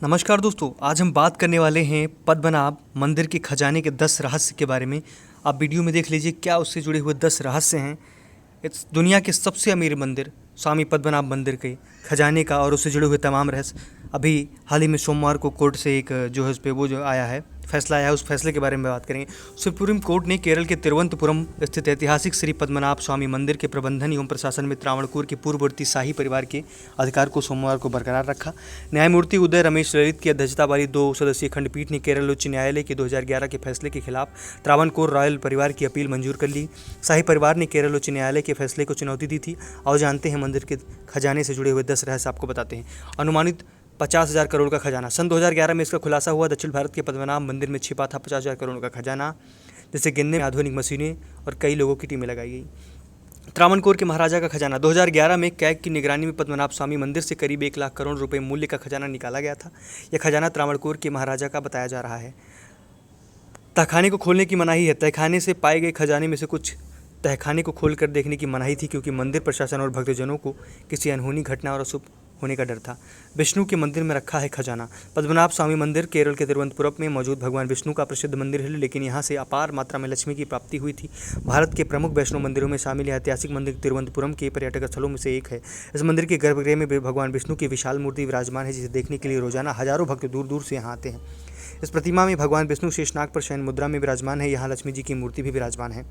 नमस्कार दोस्तों, आज हम बात करने वाले हैं पद्मनाभ मंदिर के खजाने के 10 रहस्य के बारे में। आप वीडियो में देख लीजिए क्या उससे जुड़े हुए 10 रहस्य हैं। इस दुनिया के सबसे अमीर मंदिर स्वामी पद्मनाभ मंदिर के खजाने का और उससे जुड़े हुए तमाम रहस्य। अभी हाल ही में सोमवार को कोर्ट से एक जो है उस पर वो जो आया है फैसला आया है, उस फैसले के बारे में बात करेंगे। सुप्रीम कोर्ट ने केरल के तिरुवनंतपुरम स्थित ऐतिहासिक श्री पद्मनाभ स्वामी मंदिर के प्रबंधन एवं प्रशासन में त्रावणकोर के पूर्ववर्ती शाही परिवार के अधिकार को सोमवार को बरकरार रखा। न्यायमूर्ति उदय रमेश ललित की अध्यक्षता वाली 2 सदस्यीय खंडपीठ ने केरल उच्च न्यायालय के 2011 के फैसले के खिलाफ त्रावणकोर रॉयल परिवार की अपील मंजूर कर ली। शाही परिवार ने केरल उच्च न्यायालय के फैसले को चुनौती दी थी। और जानते हैं मंदिर के खजाने से जुड़े हुए 10 रहस्य आपको बताते हैं। अनुमानित 50,000 करोड़ का खजाना। सन 2011 में इसका खुलासा हुआ। दक्षिण भारत के पद्मनाभ मंदिर में छिपा था 50,000 करोड़ का खजाना, जिसे गिनने में आधुनिक मशीनें और कई लोगों की टीमें लगाई गई। त्रावणकोर के महाराजा का खजाना। 2011 में कैग की निगरानी में पद्मनाभ स्वामी मंदिर से करीब 1 लाख करोड़ रुपए मूल्य का खजाना निकाला गया था। यह खजाना त्रावणकोर के महाराजा का बताया जा रहा है। तहखाने को खोलने की मनाही है। तहखाने से पाए गए खजाने में से कुछ तहखाने को खोलकर देखने की मनाही थी, क्योंकि मंदिर प्रशासन और भक्तजनों को किसी अनहोनी घटना और अशुभ होने का डर था। विष्णु के मंदिर में रखा है खजाना। पद्मनाभ स्वामी मंदिर केरल के तिरुवनंतपुरम में मौजूद भगवान विष्णु का प्रसिद्ध मंदिर है, लेकिन यहाँ से अपार मात्रा में लक्ष्मी की प्राप्ति हुई थी। भारत के प्रमुख वैष्णव मंदिरों में शामिल ऐतिहासिक मंदिर तिरुवनंतपुरम के पर्यटक स्थलों में से एक है। इस मंदिर के गर्भगृह में भगवान विष्णु की विशाल मूर्ति विराजमान है, जिसे देखने के लिए रोजाना हजारों भक्त दूर दूर से यहाँ आते हैं। इस प्रतिमा में भगवान विष्णु शेषनाग पर शयन मुद्रा में विराजमान है। यहाँ लक्ष्मी जी की मूर्ति भी विराजमान है।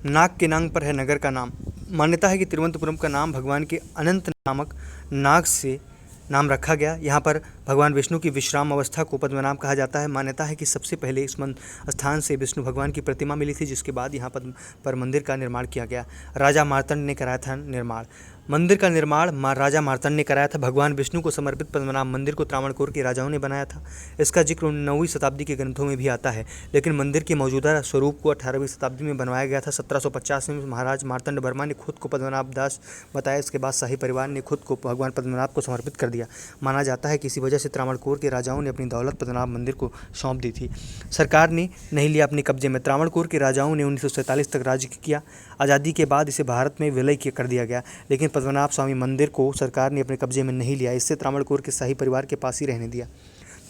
नाग के नांग पर है नगर का नाम। मान्यता है कि तिरुवनंतपुरम का नाम भगवान के अनंत नामक नाग से नाम रखा गया। यहाँ पर भगवान विष्णु की विश्राम अवस्था को पद्मनाभ कहा जाता है। मान्यता है कि सबसे पहले इस स्थान से विष्णु भगवान की प्रतिमा मिली थी, जिसके बाद यहाँ पर मंदिर का निर्माण किया गया। राजा मार्तंड ने कराया था निर्माण। मंदिर का निर्माण राजा मार्तंड ने कराया था। भगवान विष्णु को समर्पित पद्मनाभ मंदिर को त्रावणकोर के राजाओं ने बनाया था। इसका जिक्र 9वीं शताब्दी के ग्रंथों में भी आता है, लेकिन मंदिर के मौजूदा स्वरूप को 18वीं शताब्दी में बनवाया गया था। 1750 में महाराज मार्तंड वर्मा ने खुद को पद्मनाभ दास बताया। इसके बाद शाही परिवार ने खुद को भगवान पद्मनाभ को समर्पित कर दिया। माना जाता है कि इसी वजह से त्रावणकोर के राजाओं ने अपनी दौलत पद्मनाभ मंदिर को सौंप दी थी। सरकार ने नहीं लिया अपने कब्जे में। त्रावणकोर के राजाओं ने 1947 तक राज्य किया। आज़ादी के बाद इसे भारत में विलय कर दिया गया, लेकिन पद्मनाभ स्वामी मंदिर को सरकार ने अपने कब्जे में नहीं लिया। इससे त्रावणकोर के शाही परिवार के पास ही रहने दिया।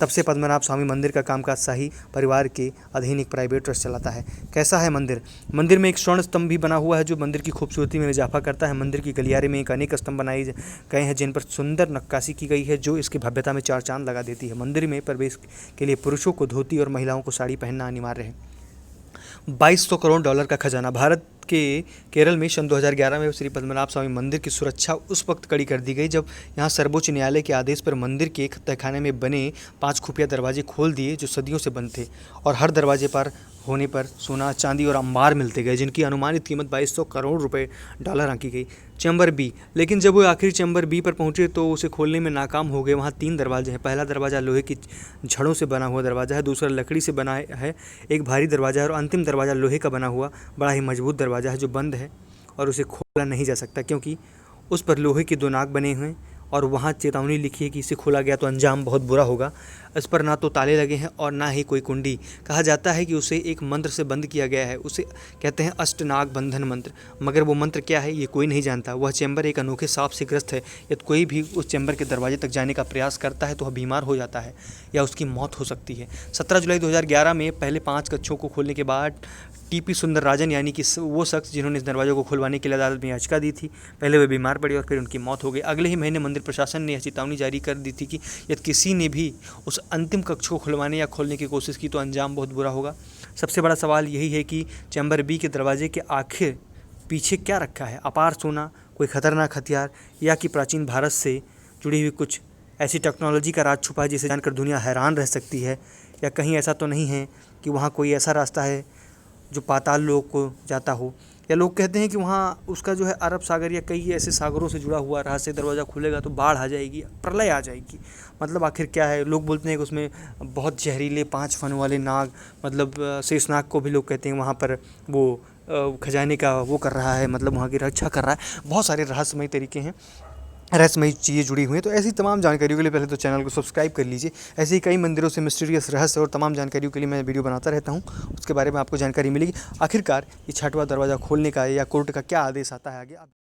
तब से पद्मनाभ स्वामी मंदिर का कामकाज शाही परिवार के अधीन एक प्राइवेट ट्रस्ट चलाता है। कैसा है मंदिर? मंदिर में एक स्वर्ण स्तंभ भी बना हुआ है, जो मंदिर की खूबसूरती में इजाफा करता है। मंदिर की गलियारे में एक अनेक स्तंभ बनाए गए हैं, जिन पर सुंदर नक्काशी की गई है, जो इसकी भव्यता में 4 चांद लगा देती है। मंदिर में प्रवेश के लिए पुरुषों को धोती और महिलाओं को साड़ी पहनना अनिवार्य है। 2200 करोड़ डॉलर का खजाना। भारत के केरल में सन 2011 में श्री पद्मनाभ स्वामी मंदिर की सुरक्षा उस वक्त कड़ी कर दी गई, जब यहाँ सर्वोच्च न्यायालय के आदेश पर मंदिर के तहखाने में बने 5 खुफिया दरवाजे खोल दिए, जो सदियों से बंद थे, और हर दरवाजे पर होने पर सोना, चांदी और अंबार मिलते गए, जिनकी अनुमानित कीमत 2200 करोड़ रुपए डॉलर आंकी गई। चैम्बर बी। लेकिन जब वो आखिरी चैम्बर बी पर पहुंचे तो उसे खोलने में नाकाम हो गए। वहाँ 3 दरवाजे हैं। पहला दरवाज़ा लोहे की छड़ों से बना हुआ दरवाज़ा है, दूसरा लकड़ी से बना है, एक भारी दरवाज़ा है, और अंतिम दरवाज़ा लोहे का बना हुआ बड़ा ही मजबूत दरवाज़ा है, जो बंद है और उसे खोला नहीं जा सकता, क्योंकि उस पर लोहे के 2 नाग बने हुए हैं और वहाँ चेतावनी लिखी है कि इसे खोला गया तो अंजाम बहुत बुरा होगा। इस पर ना तो ताले लगे हैं और ना ही कोई कुंडी। कहा जाता है कि उसे एक मंत्र से बंद किया गया है। उसे कहते हैं अष्टनाग बंधन मंत्र, मगर वो मंत्र क्या है ये कोई नहीं जानता। वह चैम्बर एक अनोखे सांप से ग्रस्त है। यदि कोई भी उस चैम्बर के दरवाजे तक जाने का प्रयास करता है तो वह बीमार हो जाता है या उसकी मौत हो सकती है। 17 जुलाई 2011 में पहले 5 कक्षों को खोलने के बाद टीपी सुंदरराजन, यानी कि वो शख्स जिन्होंने इस दरवाजे को खुलवाने के लिए अदालत में याचिका दी थी, पहले वे बीमार पड़े और फिर उनकी मौत हो गई। अगले ही महीने मंदिर प्रशासन ने यह चेतावनी जारी कर दी थी कि यदि किसी ने भी उस अंतिम कक्ष को खुलवाने या खोलने की कोशिश की तो अंजाम बहुत बुरा होगा। सबसे बड़ा सवाल यही है कि चैम्बर बी के दरवाजे के आखिर पीछे क्या रखा है? अपार सोना, कोई खतरनाक हथियार, या कि प्राचीन भारत से जुड़ी हुई कुछ ऐसी टेक्नोलॉजी का राज छुपा है जिसे जानकर दुनिया हैरान रह सकती है? या कहीं ऐसा तो नहीं है कि वहाँ कोई ऐसा रास्ता है जो पाताल लोक को जाता हो? या लोग कहते हैं कि वहाँ उसका जो है अरब सागर या कई ऐसे सागरों से जुड़ा हुआ रहस्य दरवाज़ा खुलेगा तो बाढ़ आ जाएगी, प्रलय आ जाएगी। मतलब आखिर क्या है? लोग बोलते हैं कि उसमें बहुत जहरीले 5 फन वाले नाग, मतलब शेषनाग को भी लोग कहते हैं वहाँ पर वो खजाने का वो कर रहा है, मतलब वहाँ की रक्षा कर रहा है। बहुत सारे रहस्यमय तरीके हैं, रहस्यमय चीज़ें जुड़ी हुई हैं। तो ऐसी तमाम जानकारियों के लिए पहले तो चैनल को सब्सक्राइब कर लीजिए। ऐसे ही कई मंदिरों से मिस्टीरियस रहस्य और तमाम जानकारियों के लिए मैं वीडियो बनाता रहता हूँ, उसके बारे में आपको जानकारी मिलेगी। आखिरकार ये 6वां दरवाज़ा खोलने का या कोर्ट का क्या आदेश आता है आगे।